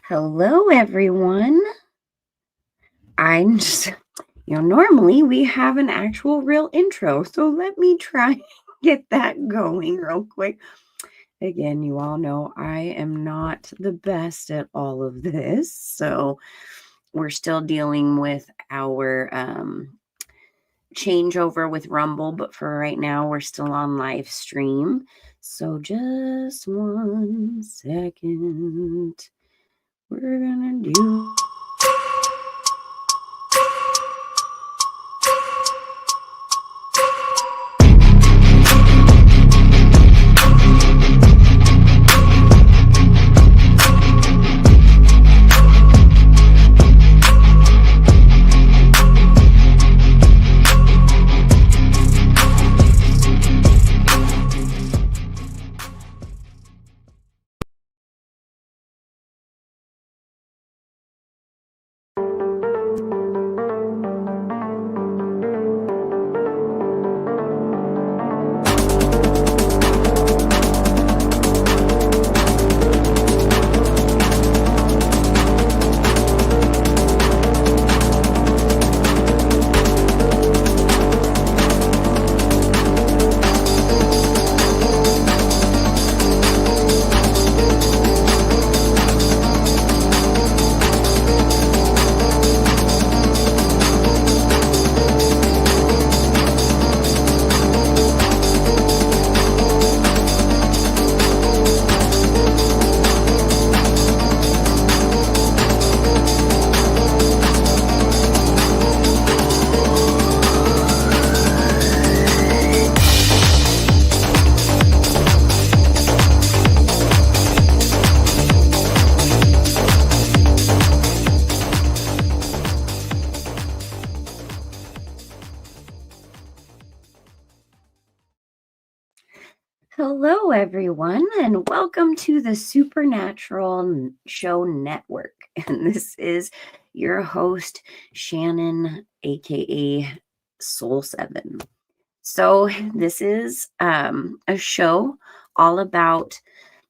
Hello, everyone. I'm just, normally we have an actual real intro, so let me try and get that going real quick. Again, you all know I am not the best at all of this, so we're still dealing with our changeover with Rumble, but for right now, we're still on live stream. So just 1 second. We're gonna do. Hello, everyone, and welcome to the Supernatural Show Network. And this is your host, Shannon, aka Soul 7. So, this is a show all about,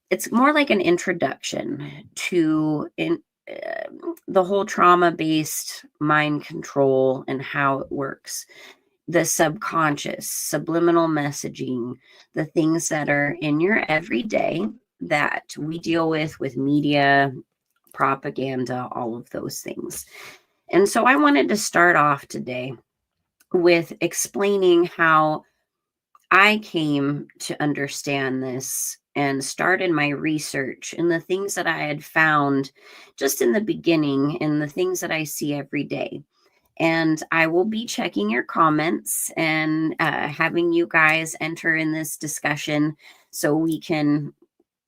it's more like an introduction to the whole trauma based mind control and how it works, the subconscious, subliminal messaging, the things that are in your everyday that we deal with media, propaganda, all of those things. And so I wanted to start off today with explaining how I came to understand this and started my research and the things that I had found just in the beginning and the things that I see every day. And I will be checking your comments and having you guys enter in this discussion so we can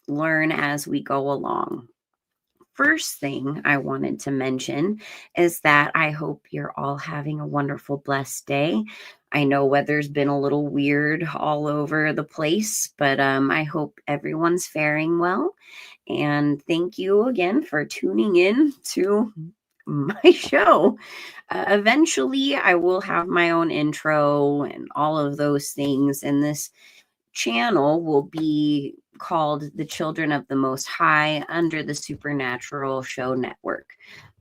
learn as we go along. First thing I wanted to mention is that I hope you're all having a wonderful, blessed day. I know weather's been a little weird all over the place, but I hope everyone's faring well. And thank you again for tuning in to my show. Eventually, I will have my own intro and all of those things, and this channel will be called The Children of the Most High under the Supernatural Show Network.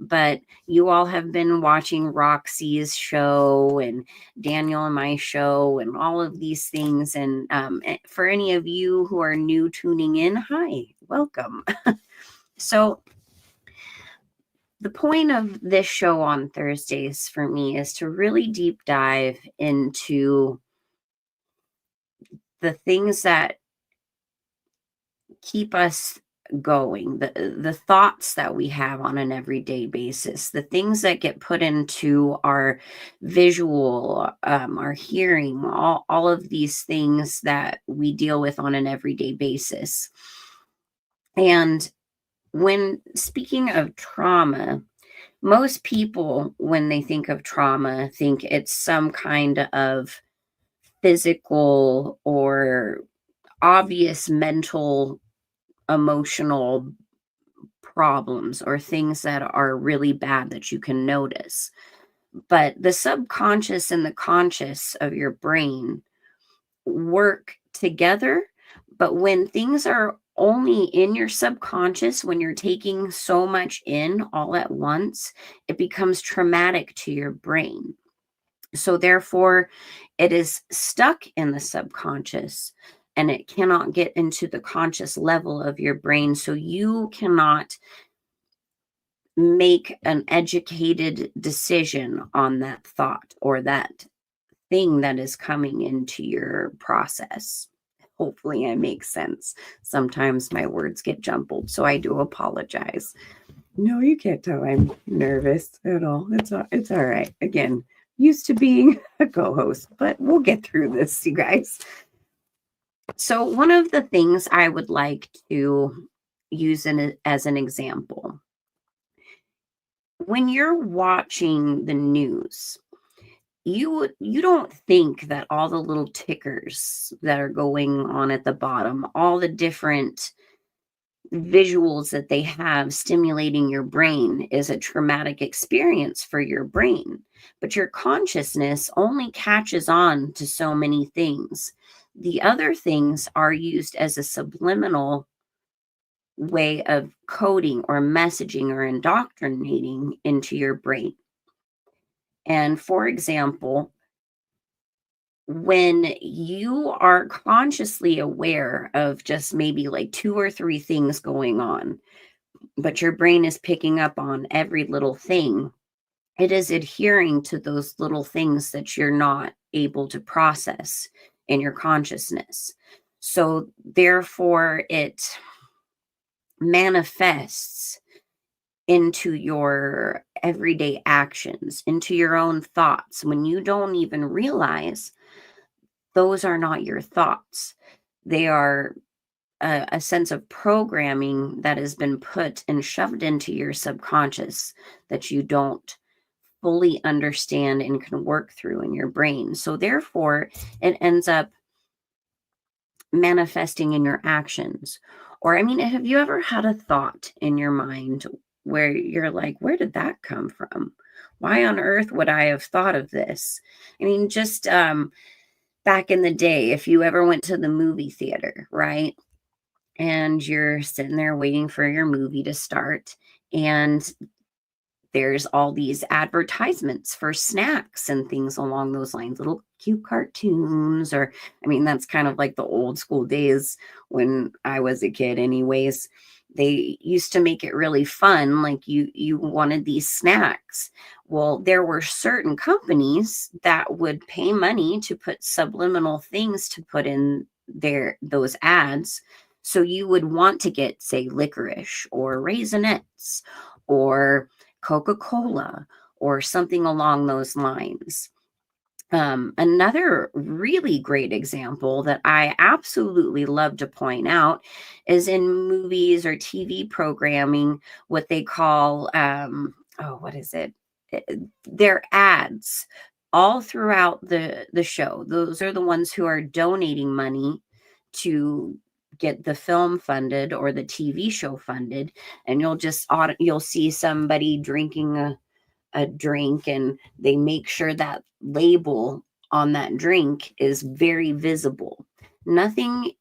But you all have been watching Roxy's show and Daniel and my show and all of these things. And for any of you who are new tuning in, hi, welcome. So the point of this show on Thursdays for me is to really deep dive into the things that keep us going, the thoughts that we have on an everyday basis, the things that get put into our visual, our hearing, all of these things that we deal with on an everyday basis. And when speaking of trauma, most people, when they think of trauma, think it's some kind of physical or obvious mental, emotional problems or things that are really bad that you can notice. But the subconscious and the conscious of your brain work together. But when things are only in your subconscious, when you're taking so much in all at once, it becomes traumatic to your brain. So therefore, it is stuck in the subconscious and it cannot get into the conscious level of your brain. So you cannot make an educated decision on that thought or that thing that is coming into your process. Hopefully, I make sense. Sometimes my words get jumbled, so I do apologize. No, you can't tell I'm nervous at all. It's all right. Again, used to being a co-host, but we'll get through this, you guys. So one of the things I would like to use as an example, when you're watching the news, you don't think that all the little tickers that are going on at the bottom, all the different visuals that they have stimulating your brain is a traumatic experience for your brain. But your consciousness only catches on to so many things. The other things are used as a subliminal way of coding or messaging or indoctrinating into your brain. And for example, when you are consciously aware of just maybe like two or three things going on, but your brain is picking up on every little thing, it is adhering to those little things that you're not able to process in your consciousness. So therefore, it manifests into your everyday actions, into your own thoughts when you don't even realize those are not your thoughts. They are a sense of programming that has been put and shoved into your subconscious that you don't fully understand and can work through in your brain. So therefore, it ends up manifesting in your actions. Or, I mean, have you ever had a thought in your mind where you're like, where did that come from? Why on earth would I have thought of this? I mean, just back in the day, if you ever went to the movie theater, right? And you're sitting there waiting for your movie to start, and there's all these advertisements for snacks and things along those lines, little cute cartoons, or I mean, that's kind of like the old school days when I was a kid, anyways. They used to make it really fun, like you wanted these snacks. Well, there were certain companies that would pay money to put subliminal things to put in those ads. So you would want to get, say, licorice or raisinets or Coca-Cola or something along those lines. Another really great example that I absolutely love to point out is in movies or TV programming, what they call, what is it? They're ads all throughout the show. Those are the ones who are donating money to get the film funded or the TV show funded, and you'll see somebody drinking a drink, and they make sure that label on that drink is very visible. Nothing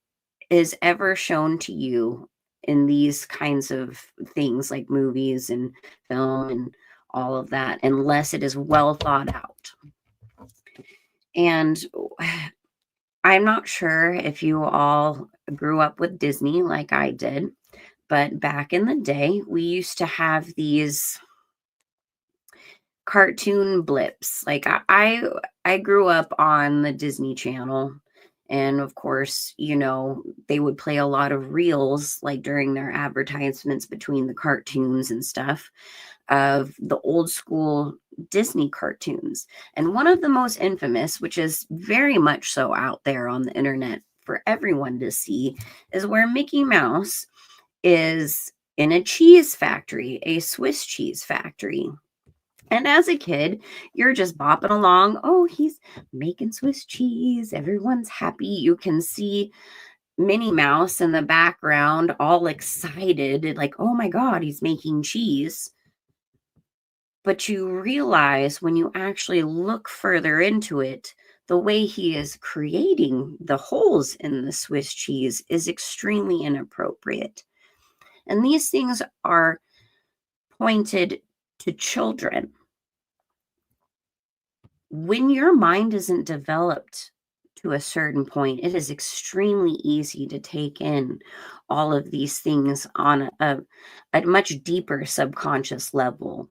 is ever shown to you in these kinds of things like movies and film and all of that unless it is well thought out. And I'm not sure if you all grew up with Disney like I did, but back in the day, we used to have these cartoon blips. Like I grew up on the Disney Channel, and of course, they would play a lot of reels like during their advertisements between the cartoons and stuff of the old school Disney cartoons. And one of the most infamous, which is very much so out there on the internet for everyone to see, is where Mickey Mouse is in a cheese factory, a Swiss cheese factory. And as a kid, you're just bopping along. Oh, he's making Swiss cheese. Everyone's happy. You can see Minnie Mouse in the background, all excited, like, oh my God, he's making cheese. But you realize when you actually look further into it, the way he is creating the holes in the Swiss cheese is extremely inappropriate. And these things are pointed to children. When your mind isn't developed to a certain point, it is extremely easy to take in all of these things on a much deeper subconscious level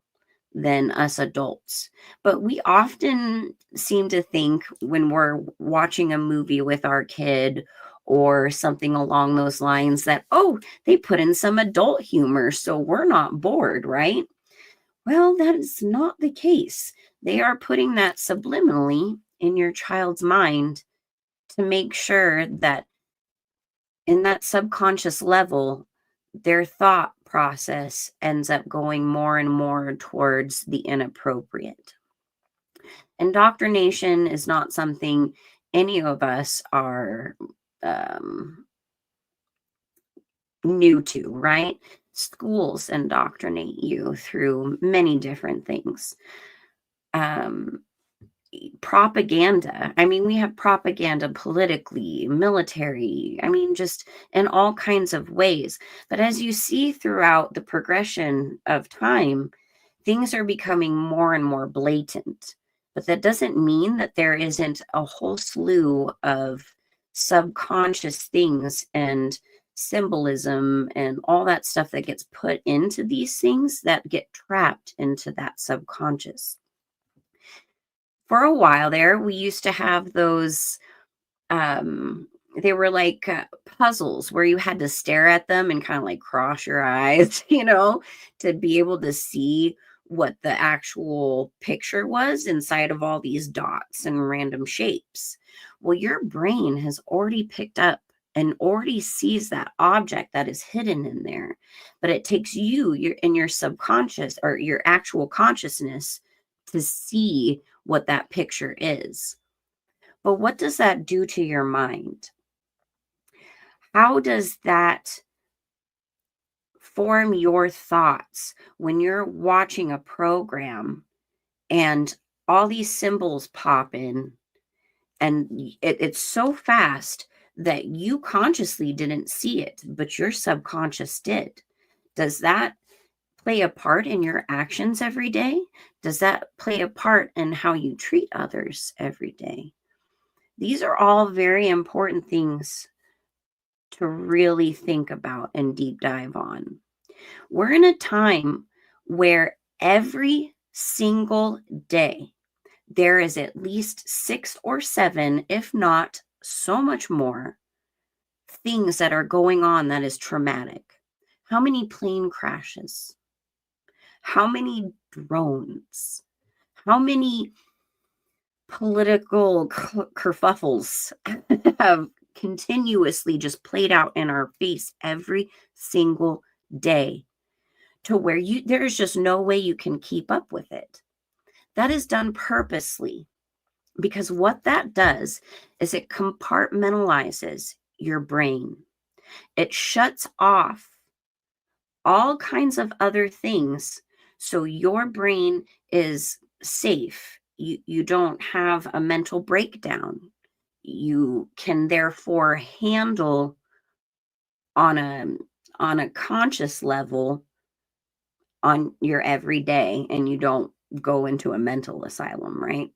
than us adults. But we often seem to think when we're watching a movie with our kid or something along those lines that, oh, they put in some adult humor, so we're not bored, right? Well, that is not the case. They are putting that subliminally in your child's mind to make sure that in that subconscious level, their thought process ends up going more and more towards the inappropriate. Indoctrination is not something any of us are new to, right? Schools indoctrinate you through many different things. Propaganda. I mean, we have propaganda politically, military, I mean, just in all kinds of ways. But as you see throughout the progression of time, things are becoming more and more blatant. But that doesn't mean that there isn't a whole slew of subconscious things and symbolism and all that stuff that gets put into these things that get trapped into that subconscious. For a while there, we used to have those, they were like puzzles where you had to stare at them and kind of like cross your eyes, to be able to see what the actual picture was inside of all these dots and random shapes. Well, your brain has already picked up and already sees that object that is hidden in there, but it takes you, your subconscious or your actual consciousness to see what that picture is. But what does that do to your mind? How does that form your thoughts when you're watching a program and all these symbols pop in and it's so fast that you consciously didn't see it, but your subconscious did? Does that play a part in your actions every day? Does that play a part in how you treat others every day? These are all very important things to really think about and deep dive on. We're in a time where every single day there is at least 6 or 7, if not so much more, things that are going on that is traumatic. How many plane crashes? How many drones? How many political kerfuffles have continuously just played out in our face every single day to where there's just no way you can keep up with it? That is done purposely, because what that does is it compartmentalizes your brain. It shuts off all kinds of other things so your brain is safe. You don't have a mental breakdown. You can therefore handle on a conscious level on your everyday, and you don't go into a mental asylum, right?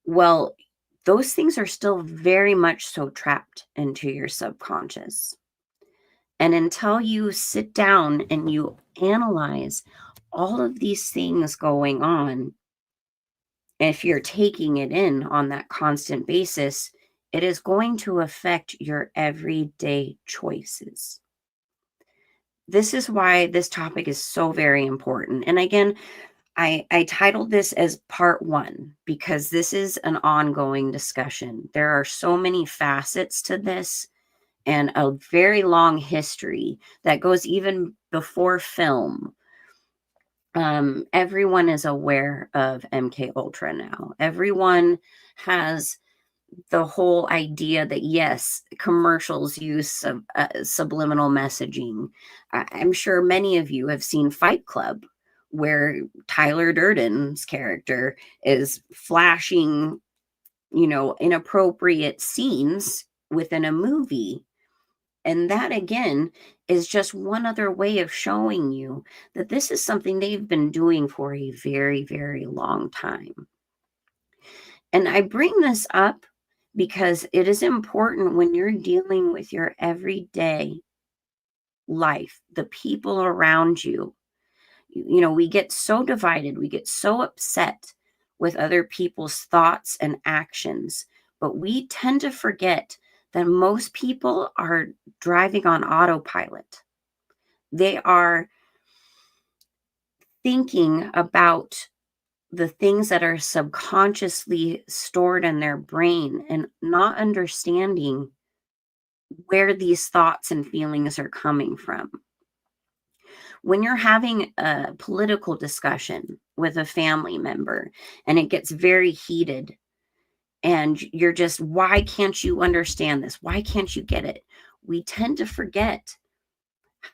Well, those things are still very much so trapped into your subconscious. And until you sit down and you analyze all of these things going on, if you're taking it in on that constant basis, it is going to affect your everyday choices. This is why this topic is so very important. And again, I titled this as part 1 because this is an ongoing discussion. There are so many facets to this and a very long history that goes even before film. Everyone is aware of MK Ultra now. Everyone has the whole idea that yes, commercials use subliminal messaging. I'm sure many of you have seen Fight Club, where Tyler Durden's character is flashing, inappropriate scenes within a movie. And that again is just one other way of showing you that this is something they've been doing for a very, very long time. And I bring this up because it is important when you're dealing with your everyday life, the people around you. We get so divided, we get so upset with other people's thoughts and actions, but we tend to forget that most people are driving on autopilot. They are thinking about the things that are subconsciously stored in their brain and not understanding where these thoughts and feelings are coming from. When you're having a political discussion with a family member and it gets very heated and you're just, why can't you understand this? Why can't you get it? We tend to forget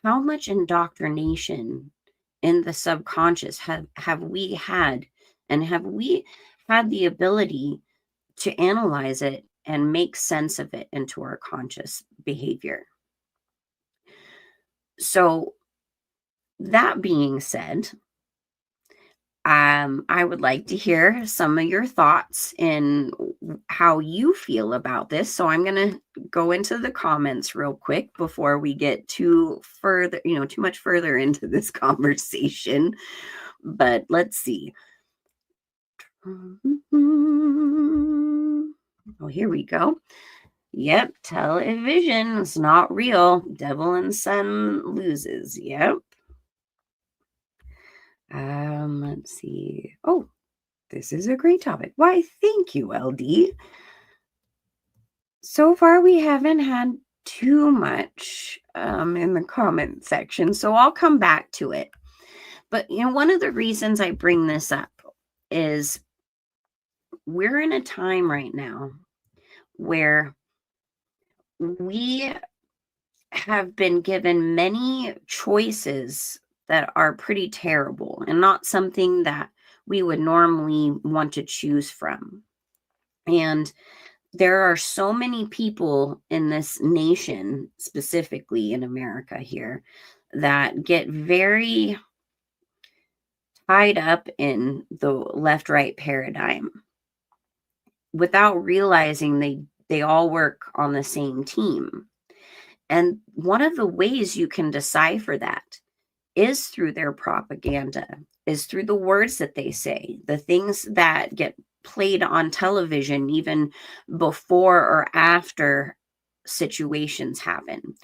how much indoctrination in the subconscious have we had, and have we had the ability to analyze it and make sense of it into our conscious behavior. So that being said, I would like to hear some of your thoughts in how you feel about this. So I'm going to go into the comments real quick before we get too much further into this conversation. But let's see. Oh, here we go. Yep, television is not real. Devil and Son loses. Yep. Let's see. Oh, this is a great topic. Why, thank you, LD. So far, we haven't had too much in the comment section, so I'll come back to it. But, one of the reasons I bring this up is we're in a time right now where we have been given many choices that are pretty terrible and not something that we would normally want to choose from. And there are so many people in this nation, specifically in America here, that get very tied up in the left-right paradigm without realizing they all work on the same team. And one of the ways you can decipher that is through their propaganda, is through the words that they say, the things that get played on television even before or after situations happen.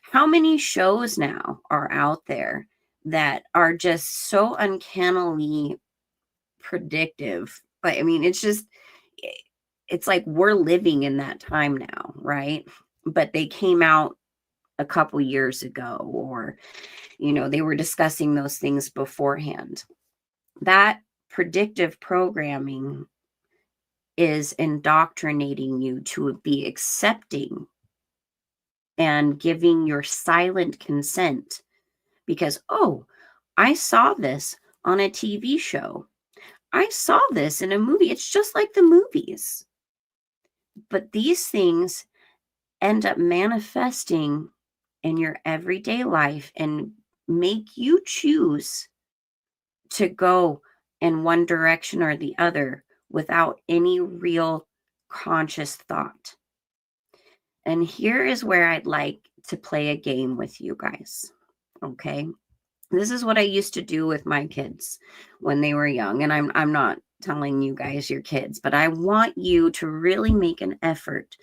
How many shows now are out there that are just so uncannily predictive? But I mean, it's like we're living in that time now, right? But they came out a couple years ago, or they were discussing those things beforehand. That predictive programming is indoctrinating you to be accepting and giving your silent consent because, oh, I saw this on a TV show. I saw this in a movie. It's just like the movies. But these things end up manifesting in your everyday life and make you choose to go in one direction or the other without any real conscious thought. And here is where I'd like to play a game with you guys. Okay. This is what I used to do with my kids when they were young. And I'm not telling you guys your kids, but I want you to really make an effort.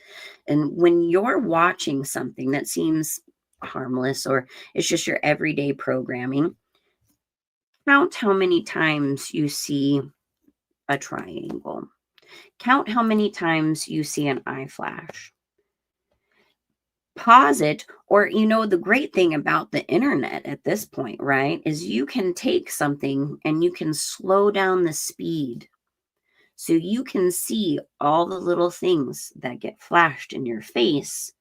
And when you're watching something that seems harmless or it's just your everyday programming, count how many times you see a triangle. Count how many times you see an eye flash. Pause it, or the great thing about the internet at this point, right, is you can take something and you can slow down the speed so you can see all the little things that get flashed in your face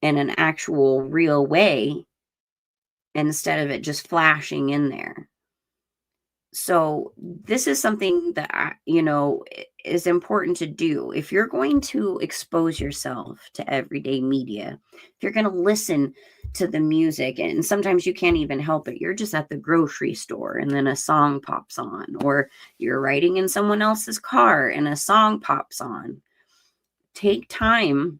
in an actual real way instead of it just flashing in there. So this is something that is important to do. If you're going to expose yourself to everyday media, if you're going to listen to the music, and sometimes you can't even help it. You're just at the grocery store and then a song pops on, or you're riding in someone else's car and a song pops on. Take time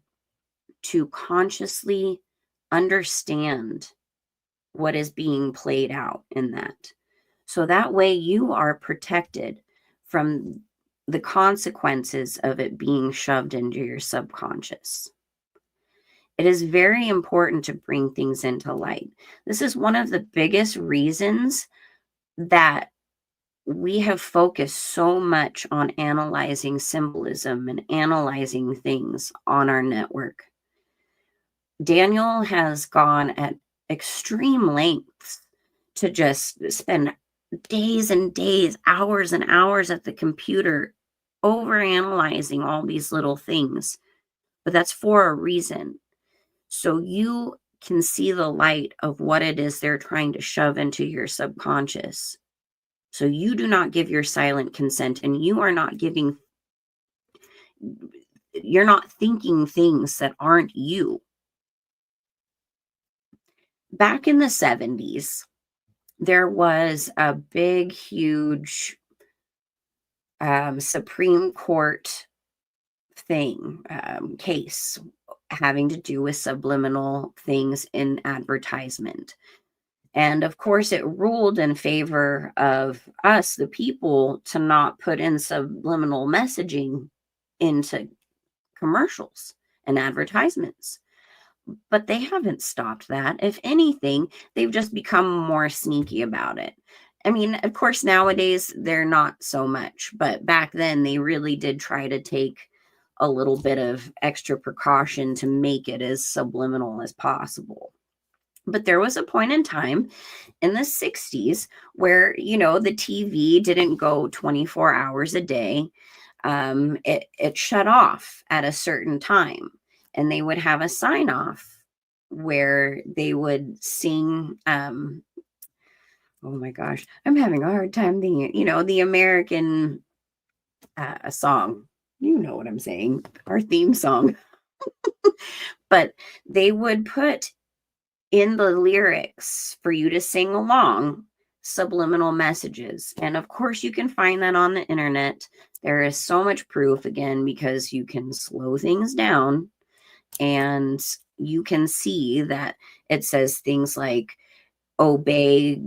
to consciously understand what is being played out in that. So that way you are protected from the consequences of it being shoved into your subconscious. It is very important to bring things into light. This is one of the biggest reasons that we have focused so much on analyzing symbolism and analyzing things on our network. Daniel has gone at extreme lengths to just spend days and days, hours and hours at the computer overanalyzing all these little things. But that's for a reason. So you can see the light of what it is they're trying to shove into your subconscious. So you do not give your silent consent, and you're not thinking things that aren't you. Back in the 70s, there was a big, huge Supreme Court case having to do with subliminal things in advertisement. And of course, it ruled in favor of us, the people, to not put in subliminal messaging into commercials and advertisements. But they haven't stopped that. If anything, they've just become more sneaky about it. I mean, of course, nowadays they're not so much, but back then they really did try to take a little bit of extra precaution to make it as subliminal as possible. But there was a point in time in the 60s where, the TV didn't go 24 hours a day. It shut off at a certain time, and they would have a sign off where they would sing. Oh my gosh, I'm having a hard time thinking, the American song. You know what I'm saying? Our theme song. But they would put in the lyrics for you to sing along subliminal messages. And of course, you can find that on the internet. There is so much proof, again, because you can slow things down and you can see that it says things like, obey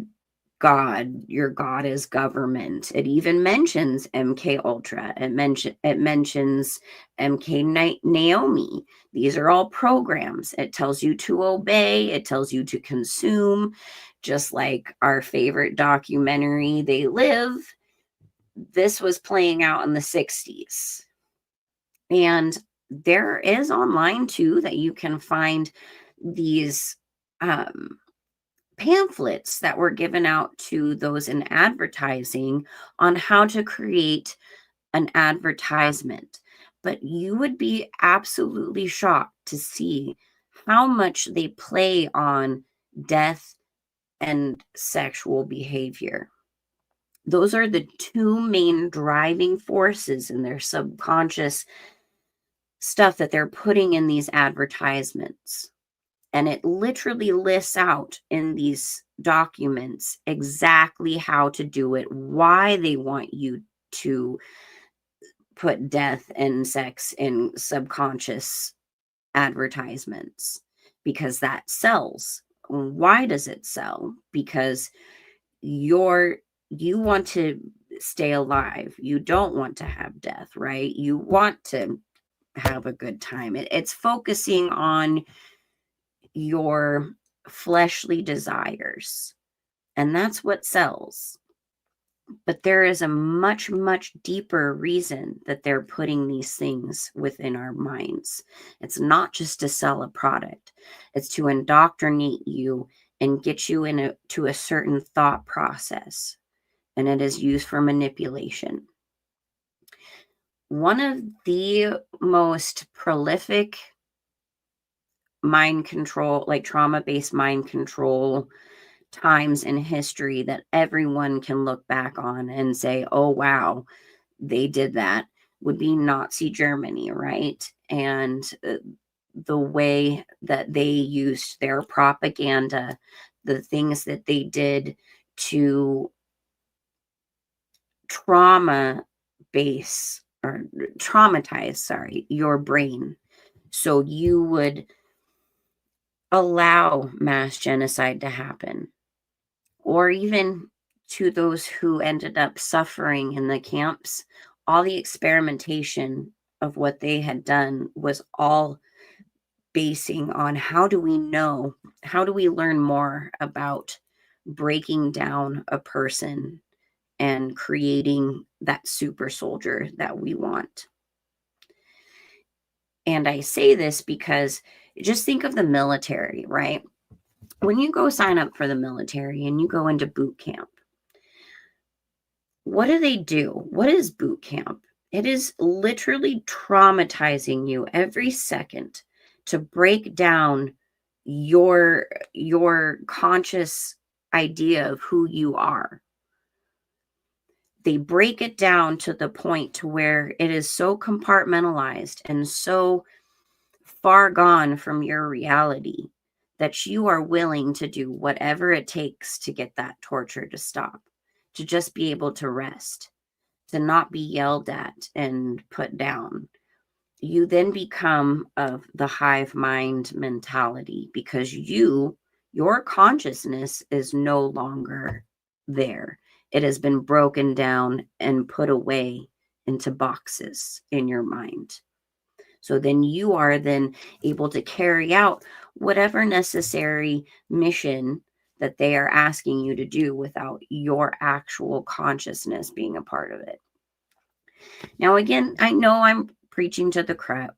God, your God is government. It even mentions MK Ultra. It mentions MK Naomi. These are all programs. It tells you to obey. It tells you to consume. Just like our favorite documentary, They Live. This was playing out in the 60s. And there is online too that you can find these pamphlets that were given out to those in advertising on how to create an advertisement. But you would be absolutely shocked to see how much they play on death and sexual behavior. Those are the two main driving forces in their subconscious stuff that they're putting in these advertisements. And it literally lists out in these documents exactly how to do it, why they want you to put death and sex in subconscious advertisements, because that sells. Why does it sell? Because you want to stay alive. You don't want to have death, right? You want to have a good time. It's focusing on your fleshly desires, and that's what sells. But there is a much, much deeper reason that they're putting these things within our minds. It's not just to sell a product. It's to indoctrinate you and get you into a certain thought process. And it is used for manipulation. One of the most prolific mind control, like trauma-based mind control times in history that everyone can look back on and say, oh, wow, they did that, would be Nazi Germany, right? And the way that they used their propaganda, the things that they did to traumatize, your brain. So you would allow mass genocide to happen, or even to those who ended up suffering in the camps. All the experimentation of what they had done was all basing on how do we learn more about breaking down a person and creating that super soldier that we want. And I say this because just think of the military, right? When you go sign up for the military and you go into boot camp, what do they do? What is boot camp? It is literally traumatizing you every second to break down your conscious idea of who you are. They break it down to the point to where it is so compartmentalized and so far gone from your reality that you are willing to do whatever it takes to get that torture to stop, to just be able to rest, to not be yelled at and put down. You then become of the hive mind mentality because your consciousness is no longer there. It has been broken down and put away into boxes in your mind. So then you are then able to carry out whatever necessary mission that they are asking you to do without your actual consciousness being a part of it. Now, again, I know I'm preaching to the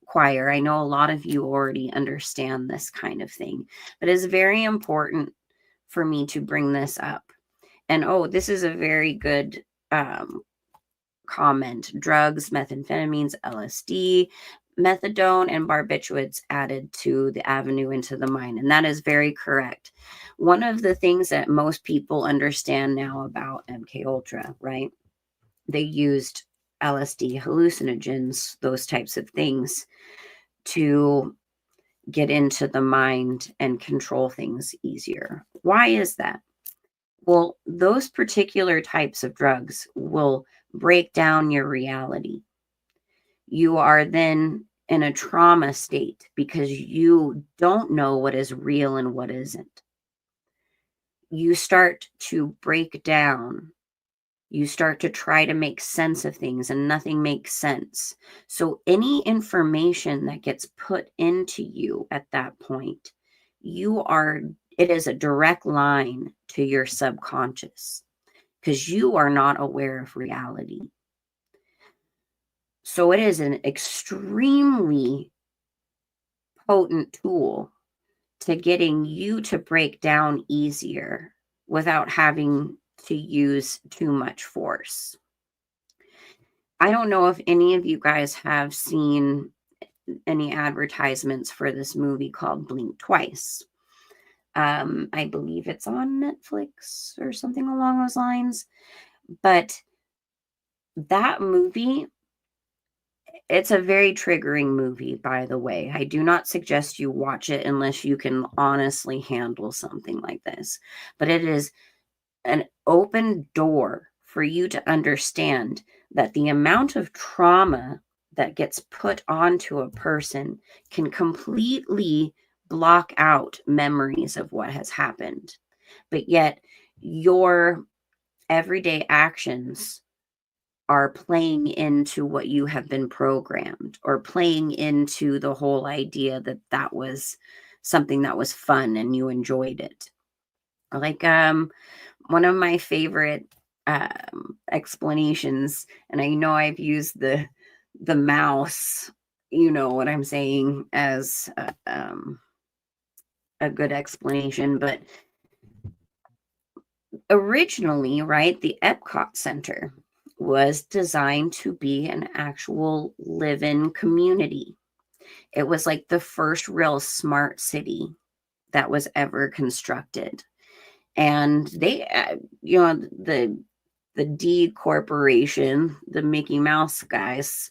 choir. I know a lot of you already understand this kind of thing, but it's very important for me to bring this up. And this is a very good comment. Drugs, methamphetamines, LSD, methadone, and barbiturates added to the avenue into the mind. And that is very correct. One of the things that most people understand now about MK Ultra, right? They used LSD, hallucinogens, those types of things to get into the mind and control things easier. Why is that? Well, those particular types of drugs will break down your reality. You are then in a trauma state because you don't know what is real and what isn't. You start to break down. You start to try to make sense of things and nothing makes sense. So any information that gets put into you at that point, it is a direct line to your subconscious because you are not aware of reality. So it is an extremely potent tool to getting you to break down easier without having to use too much force. I don't know if any of you guys have seen any advertisements for this movie called Blink Twice. I believe it's on Netflix or something along those lines. But that movie, it's a very triggering movie, by the way. I do not suggest you watch it unless you can honestly handle something like this. But it is an open door for you to understand that the amount of trauma that gets put onto a person can completely block out memories of what has happened. But yet your everyday actions are playing into what you have been programmed, or playing into the whole idea that that was something that was fun and you enjoyed it. Like one of my favorite explanations, and I know I've used the mouse, you know what I'm saying, as a good explanation, but originally, right, the Epcot Center was designed to be an actual live-in community. It was like the first real smart city that was ever constructed. And they, the D corporation, the Mickey Mouse guys,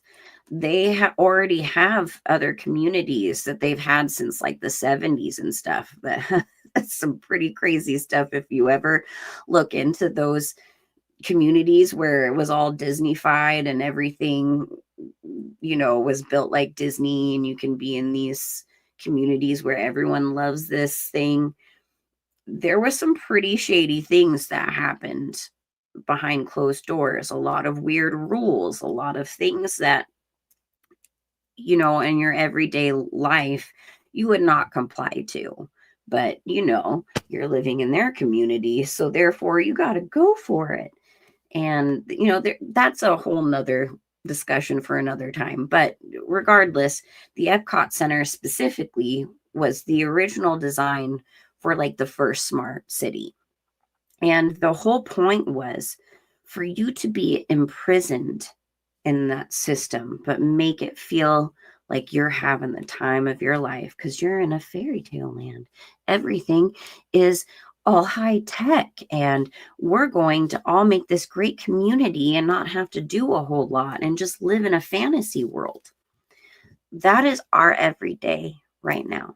they already have other communities that they've had since like the 70s and stuff. That's some pretty crazy stuff if you ever look into those communities where it was all Disneyfied and everything, was built like Disney, and you can be in these communities where everyone loves this thing. There was some pretty shady things that happened behind closed doors, a lot of weird rules, a lot of things that, in your everyday life, you would not comply to. But, you're living in their community, so therefore you got to go for it. And, that's a whole nother discussion for another time. But regardless, the Epcot Center specifically was the original design for like the first smart city. And the whole point was for you to be imprisoned in that system, but make it feel like you're having the time of your life because you're in a fairy tale land. Everything is all high tech, and we're going to all make this great community and not have to do a whole lot and just live in a fantasy world. That is our everyday right now.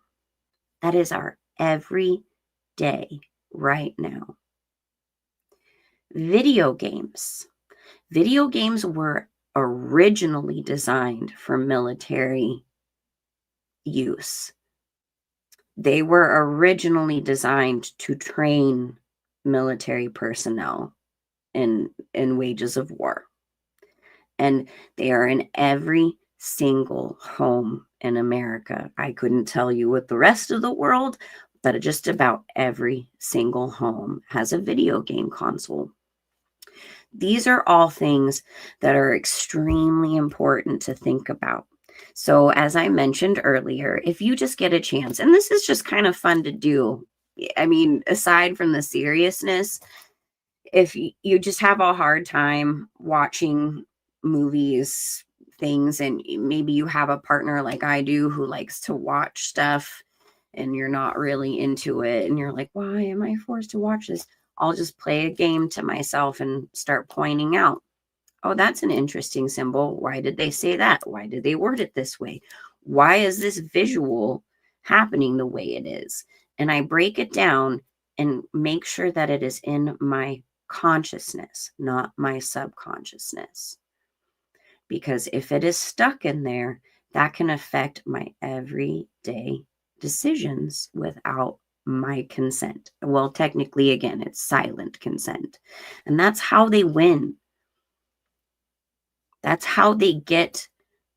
That is our everyday right now. Video games. Video games were originally designed for military use. They were originally designed to train military personnel in wages of war. And they are in every single home in America. I couldn't tell you with the rest of the world, but just about every single home has a video game console. These are all things that are extremely important to think about. So, as I mentioned earlier, if you just get a chance, and this is just kind of fun to do, I mean, aside from the seriousness, if you just have a hard time watching movies, things, and maybe you have a partner like I do who likes to watch stuff and you're not really into it, and you're like, why am I forced to watch this? I'll just play a game to myself and start pointing out, oh, that's an interesting symbol. Why did they say that? Why did they word it this way? Why is this visual happening the way it is? And I break it down and make sure that it is in my consciousness, not my subconsciousness. Because if it is stuck in there, that can affect my everyday decisions without my consent. Well, technically, again, it's silent consent. And that's how they win. That's how they get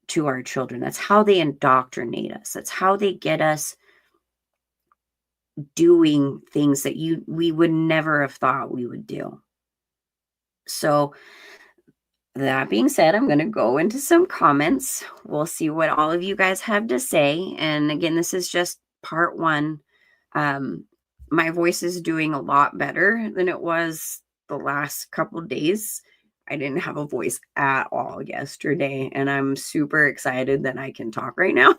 to our children. That's how they indoctrinate us. That's how they get us doing things that we would never have thought we would do. So that being said, I'm going to go into some comments. We'll see what all of you guys have to say. And again, this is just part one. My voice is doing a lot better than it was the last couple days. I didn't have a voice at all yesterday, and I'm super excited that I can talk right now.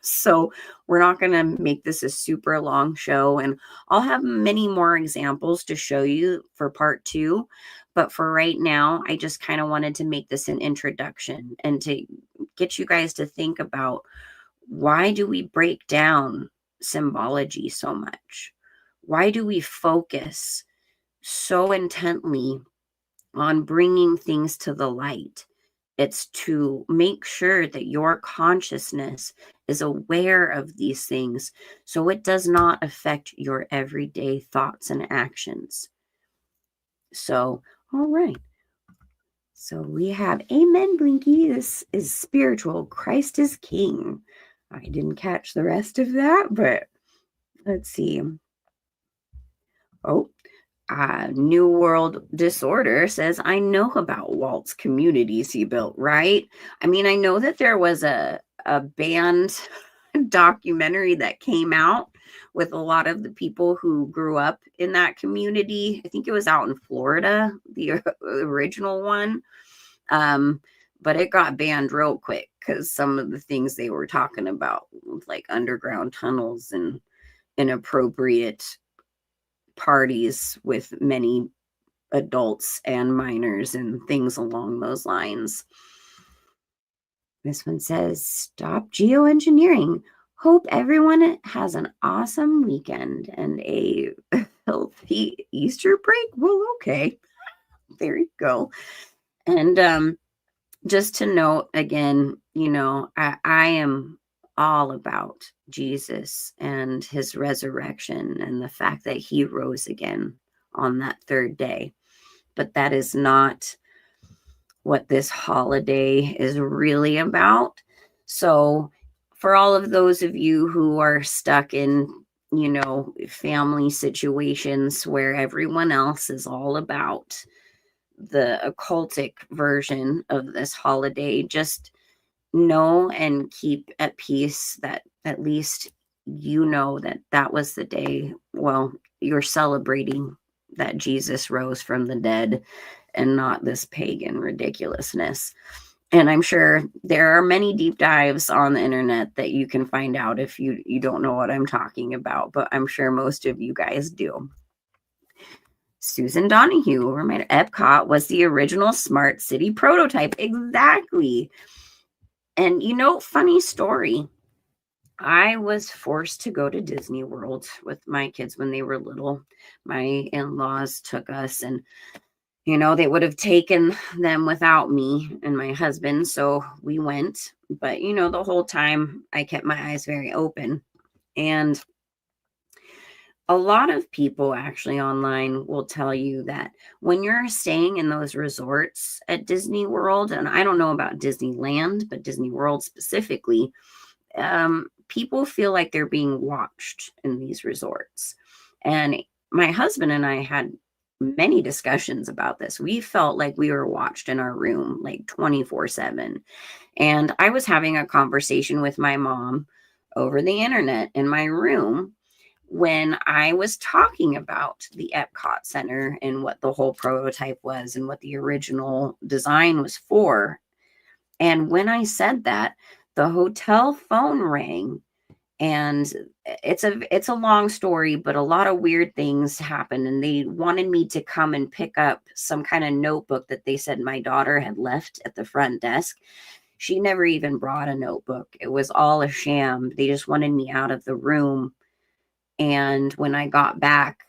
So we're not going to make this a super long show, and I'll have many more examples to show you for part two. But for right now, I just kind of wanted to make this an introduction and to get you guys to think about, why do we break down symbology so much? Why do we focus so intently on bringing things to the light? It's to make sure that your consciousness is aware of these things so it does not affect your everyday thoughts and actions. So, all right. So we have Amen, Blinky. This is spiritual. Christ is King. I didn't catch the rest of that, but let's see. Oh, New World Disorder says, I know about Walt's communities he built, right? I mean, I know that there was a band documentary that came out with a lot of the people who grew up in that community. I think it was out in Florida, the original one. But it got banned real quick because some of the things they were talking about, like underground tunnels and inappropriate parties with many adults and minors and things along those lines. This one says, stop geoengineering. Hope everyone has an awesome weekend and a healthy Easter break. Well, okay. There you go. And just to note again, I am all about Jesus and his resurrection and the fact that he rose again on that third day. But that is not what this holiday is really about. So for all of those of you who are stuck in, family situations where everyone else is all about the occultic version of this holiday, just know and keep at peace that at least that was the day, well, you're celebrating that Jesus rose from the dead and not this pagan ridiculousness. And I'm sure there are many deep dives on the internet that you can find out if you don't know what I'm talking about, but I'm sure most of you guys do. Susan Donahue, reminder, Epcot was the original smart city prototype. Exactly. And funny story, I was forced to go to Disney World with my kids when they were little. My in-laws took us, and they would have taken them without me and my husband, so we went. But the whole time I kept my eyes very open. And a lot of people actually online will tell you that when you're staying in those resorts at Disney World, and I don't know about Disneyland, but Disney World specifically, people feel like they're being watched in these resorts. And my husband and I had many discussions about this. We felt like we were watched in our room like 24/7. And I was having a conversation with my mom over the internet in my room when I was talking about the Epcot Center and what the whole prototype was and what the original design was for. And when I said that, the hotel phone rang, and it's a long story, but a lot of weird things happened, and they wanted me to come and pick up some kind of notebook that they said my daughter had left at the front desk. She never even brought a notebook. It was all a sham. They just wanted me out of the room. And when I got back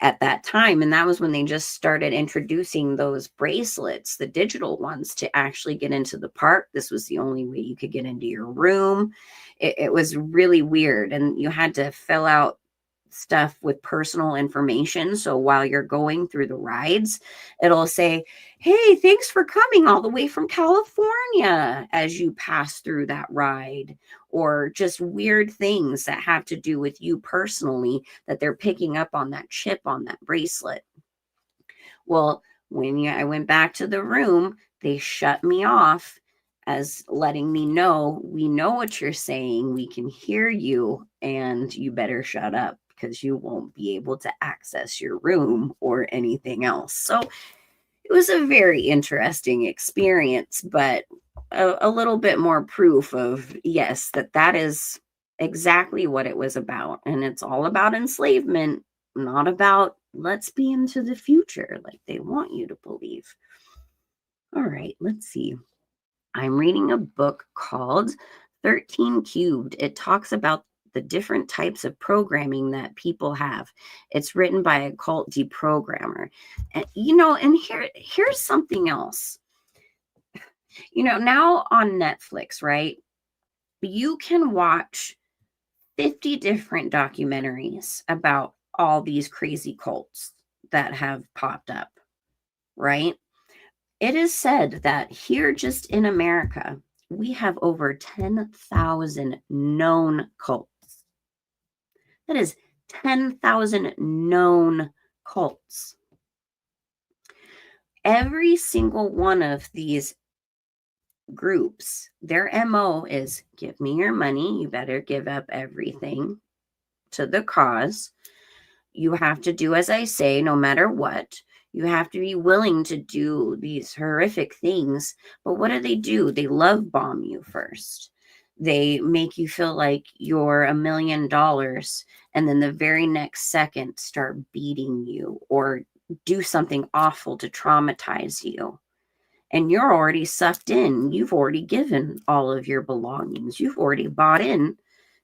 at that time, and that was when they just started introducing those bracelets, the digital ones, to actually get into the park. This was the only way you could get into your room. It was really weird. And you had to fill out stuff with personal information. So while you're going through the rides, it'll say, hey, thanks for coming all the way from California as you pass through that ride, or just weird things that have to do with you personally that they're picking up on that chip on that bracelet. Well, when I went back to the room, they shut me off as letting me know, we know what you're saying, we can hear you, and you better shut up because you won't be able to access your room or anything else. So it was a very interesting experience, but a little bit more proof of, yes, that is exactly what it was about. And it's all about enslavement, not about let's be into the future like they want you to believe. All right, let's see. I'm reading a book called 13 Cubed. It talks about the different types of programming that people have. It's written by a cult deprogrammer. And here's something else. Now on Netflix, right? You can watch 50 different documentaries about all these crazy cults that have popped up, right? It is said that here just in America, we have over 10,000 known cults. That is 10,000 known cults. Every single one of these groups, their MO is give me your money. You better give up everything to the cause. You have to do as I say, no matter what. You have to be willing to do these horrific things. But what do? They love bomb you first. They make you feel like you're $1 million, and then the very next second start beating you or do something awful to traumatize you. And you're already sucked in. You've already given all of your belongings. You've already bought in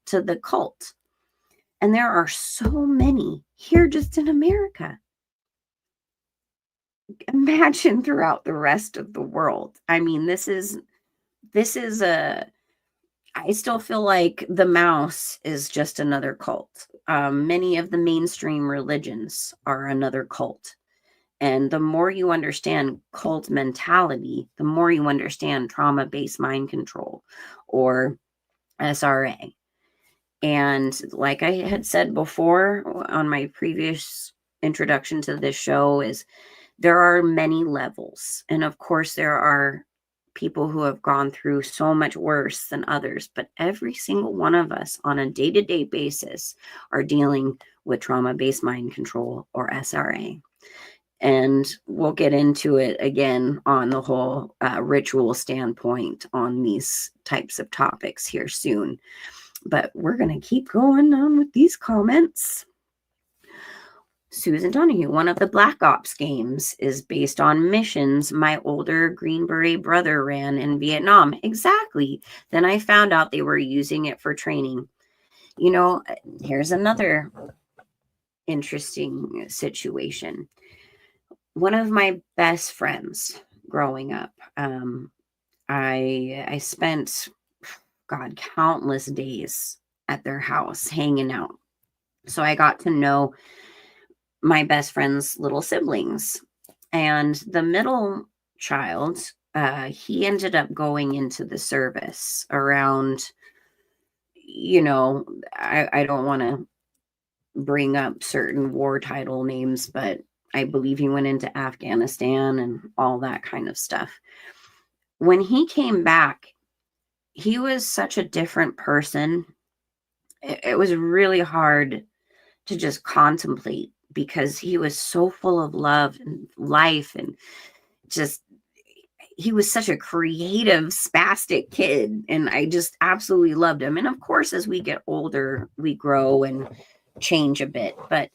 to the cult. And there are so many here just in America. Imagine throughout the rest of the world. I mean, this is I still feel like the mouse is just another cult. Many of the mainstream religions are another cult. And the more you understand cult mentality, the more you understand trauma-based mind control, or SRA. And like I had said before on my previous introduction to this show, is there are many levels. And of course, there are people who have gone through so much worse than others, but every single one of us on a day-to-day basis are dealing with trauma-based mind control, or SRA. And we'll get into it again on the whole ritual standpoint on these types of topics here soon. But we're going to keep going on with these comments. Susan Donahue, one of the Black Ops games is based on missions my older Green Beret brother ran in Vietnam. Exactly. Then I found out they were using it for training. You know, here's another interesting situation. One of my best friends growing up, I spent, God, countless days at their house hanging out. So I got to know my best friend's little siblings. And the middle child, he ended up going into the service around, you know, I don't want to bring up certain war title names, but I believe he went into Afghanistan and all that kind of stuff. When he came back, he was such a different person. It was really hard to just contemplate because he was so full of love and life, and just, he was such a creative, spastic kid. And I just absolutely loved him. And of course, as we get older, we grow and change a bit. But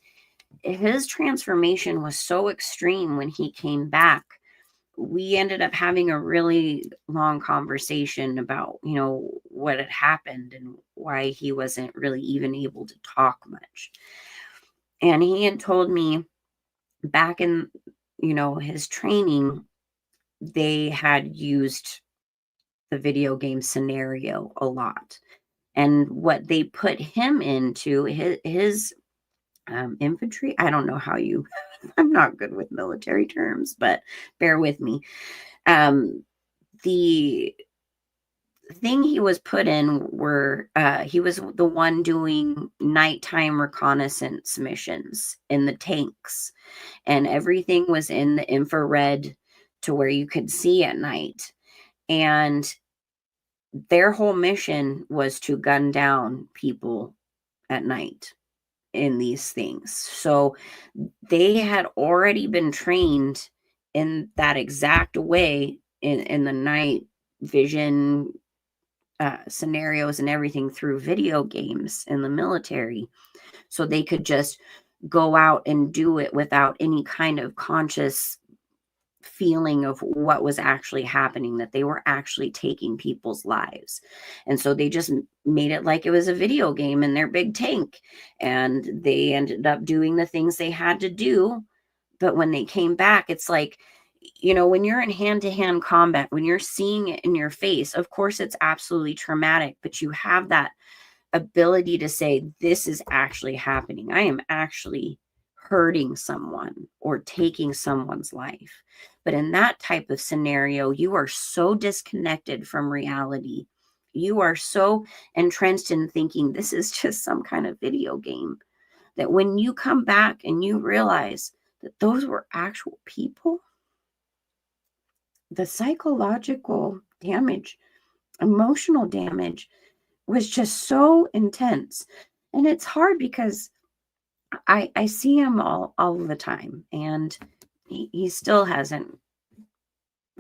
his transformation was so extreme when he came back. We ended up having a really long conversation about, you know, what had happened and why he wasn't really even able to talk much. And he had told me back in, you know, his training, they had used the video game scenario a lot. And what they put him into, his infantry, I don't know how you, I'm not good with military terms, but bear with me. The thing he was put in were, he was the one doing nighttime reconnaissance missions in the tanks, and everything was in the infrared to where you could see at night. And their whole mission was to gun down people at night in these things. So they had already been trained in that exact way in the night vision scenarios and everything through video games in the military. So they could just go out and do it without any kind of conscious feeling of what was actually happening, that they were actually taking people's lives. And so they just made it like it was a video game in their big tank, and they ended up doing the things they had to do. But when they came back, it's like, you know, when you're in hand-to-hand combat, when you're seeing it in your face, of course it's absolutely traumatic, but you have that ability to say, this is actually happening. I am actually hurting someone or taking someone's life. But in that type of scenario, you are so disconnected from reality. You are so entrenched in thinking this is just some kind of video game, that when you come back and you realize that those were actual people, the psychological damage, emotional damage was just so intense. And it's hard because I see him all the time, and he still hasn't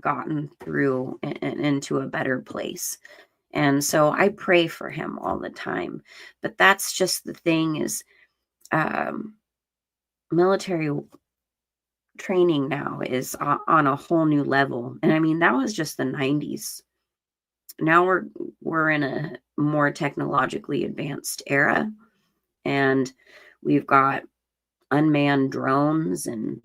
gotten through and into a better place. And so I pray for him all the time. But that's just the thing is, military training now is on a whole new level. And I mean, that was just the 90s. Now we're in a more technologically advanced era, and we've got unmanned drones and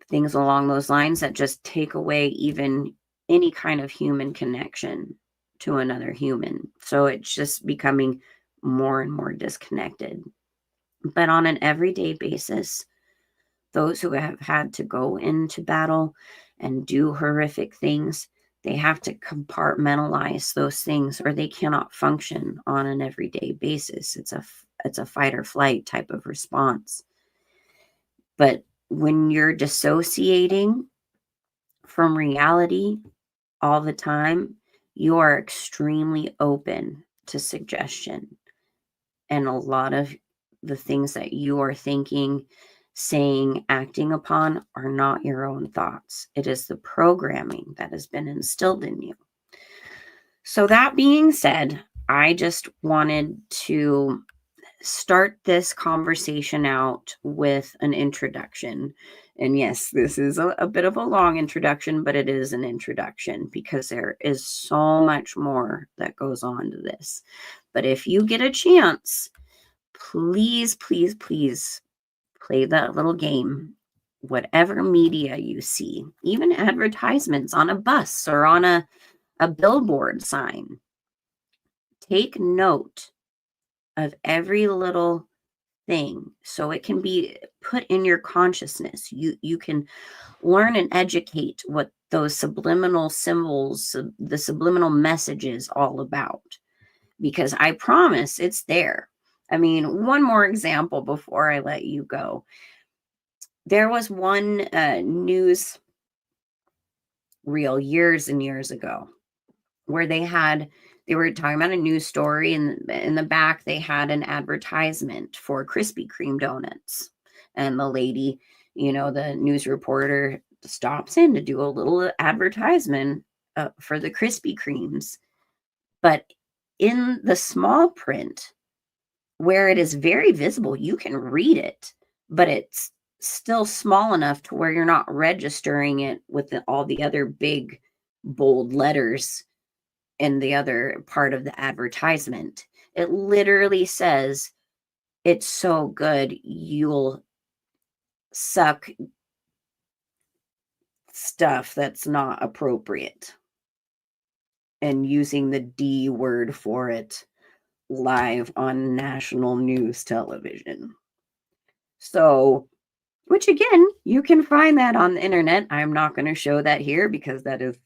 things along those lines that just take away even any kind of human connection to another human. So it's just becoming more and more disconnected. But on an everyday basis, those who have had to go into battle and do horrific things, they have to compartmentalize those things or they cannot function on an everyday basis. It's a fight or flight type of response. But when you're dissociating from reality all the time, you are extremely open to suggestion. And a lot of the things that you are thinking, saying, acting upon are not your own thoughts. It is the programming that has been instilled in you. So that being said, I just wanted to start this conversation out with an introduction. And yes, this is a bit of a long introduction, but it is an introduction because there is so much more that goes on to this. But if you get a chance, please, please, please play that little game. Whatever media you see, even advertisements on a bus or on a billboard sign, take note of every little thing so it can be put in your consciousness. You can learn and educate what those subliminal symbols, the subliminal message is all about, because I promise it's there. I mean, one more example before I let you go. There was one news reel years and years ago where they were talking about a news story, and in the back they had an advertisement for Krispy Kreme donuts. And the lady, the news reporter stops in to do a little advertisement for the Krispy Kremes. But in the small print, where it is very visible, you can read it, but it's still small enough to where you're not registering it with all the other big bold letters in the other part of the advertisement. It literally says, "It's so good, you'll suck stuff that's not appropriate," and using the D word for it live on national news television. So, which again, you can find that on the internet. I'm not going to show that here because that is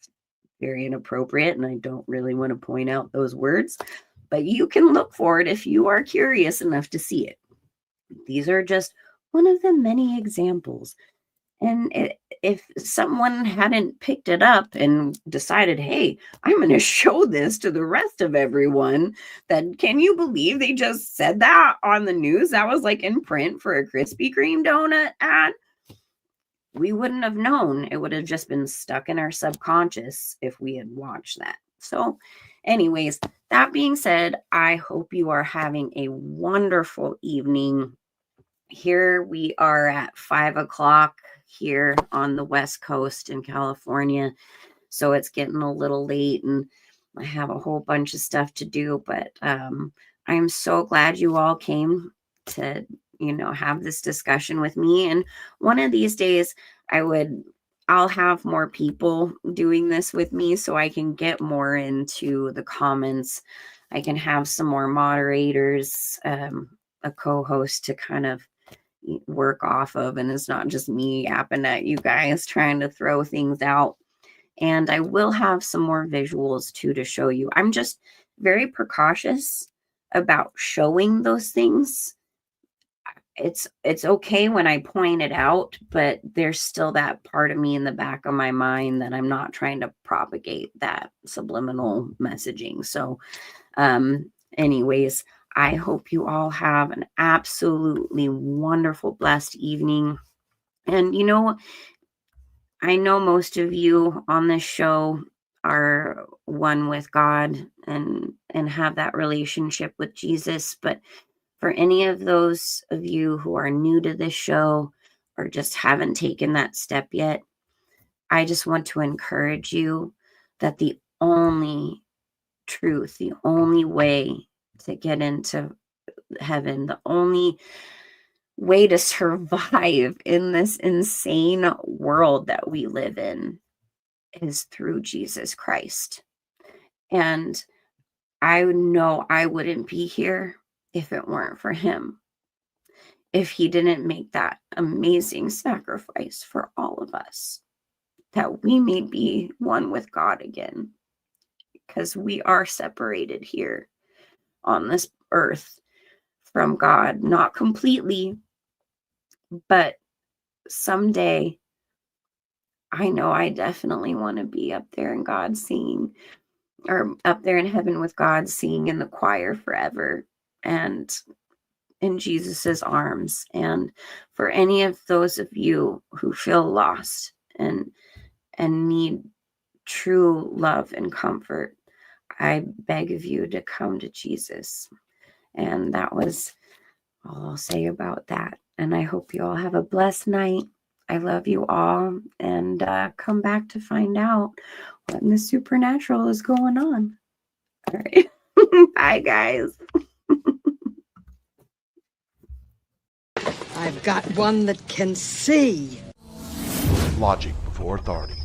very inappropriate and I don't really want to point out those words, but you can look for it if you are curious enough to see it. These are just one of the many examples. And if someone hadn't picked it up and decided, hey, I'm going to show this to the rest of everyone, then can you believe they just said that on the news? That was like in print for a Krispy Kreme donut ad. We wouldn't have known. It would have just been stuck in our subconscious if we had watched that. So anyways, that being said, I hope you are having a wonderful evening. Here we are at 5:00 here on the West Coast in California. So it's getting a little late and I have a whole bunch of stuff to do, but I'm so glad you all came to, have this discussion with me. And one of these days I'll have more people doing this with me so I can get more into the comments. I can have some more moderators, a co-host to kind of work off of, and it's not just me yapping at you guys trying to throw things out. And I will have some more visuals too to show you. I'm just very precautious about showing those things. It's okay when I point it out, but there's still that part of me in the back of my mind that I'm not trying to propagate that subliminal messaging. So anyways, I hope you all have an absolutely wonderful, blessed evening. And I know most of you on this show are one with God and have that relationship with Jesus. But for any of those of you who are new to this show or just haven't taken that step yet, I just want to encourage you that the only truth, the only way to get into heaven, the only way to survive in this insane world that we live in is through Jesus Christ. And I know I wouldn't be here if it weren't for him, if he didn't make that amazing sacrifice for all of us, that we may be one with God again, because we are separated here on this earth from God, not completely, but someday I know I definitely want to be up there in God singing, or up there in heaven with God singing in the choir forever and in Jesus's arms. And for any of those of you who feel lost and need true love and comfort, I beg of you to come to Jesus. And that was all I'll say about that. And I hope you all have a blessed night. I love you all, and come back to find out what in the supernatural is going on. All right. Bye, guys. I've got one that can see. Logic before authority.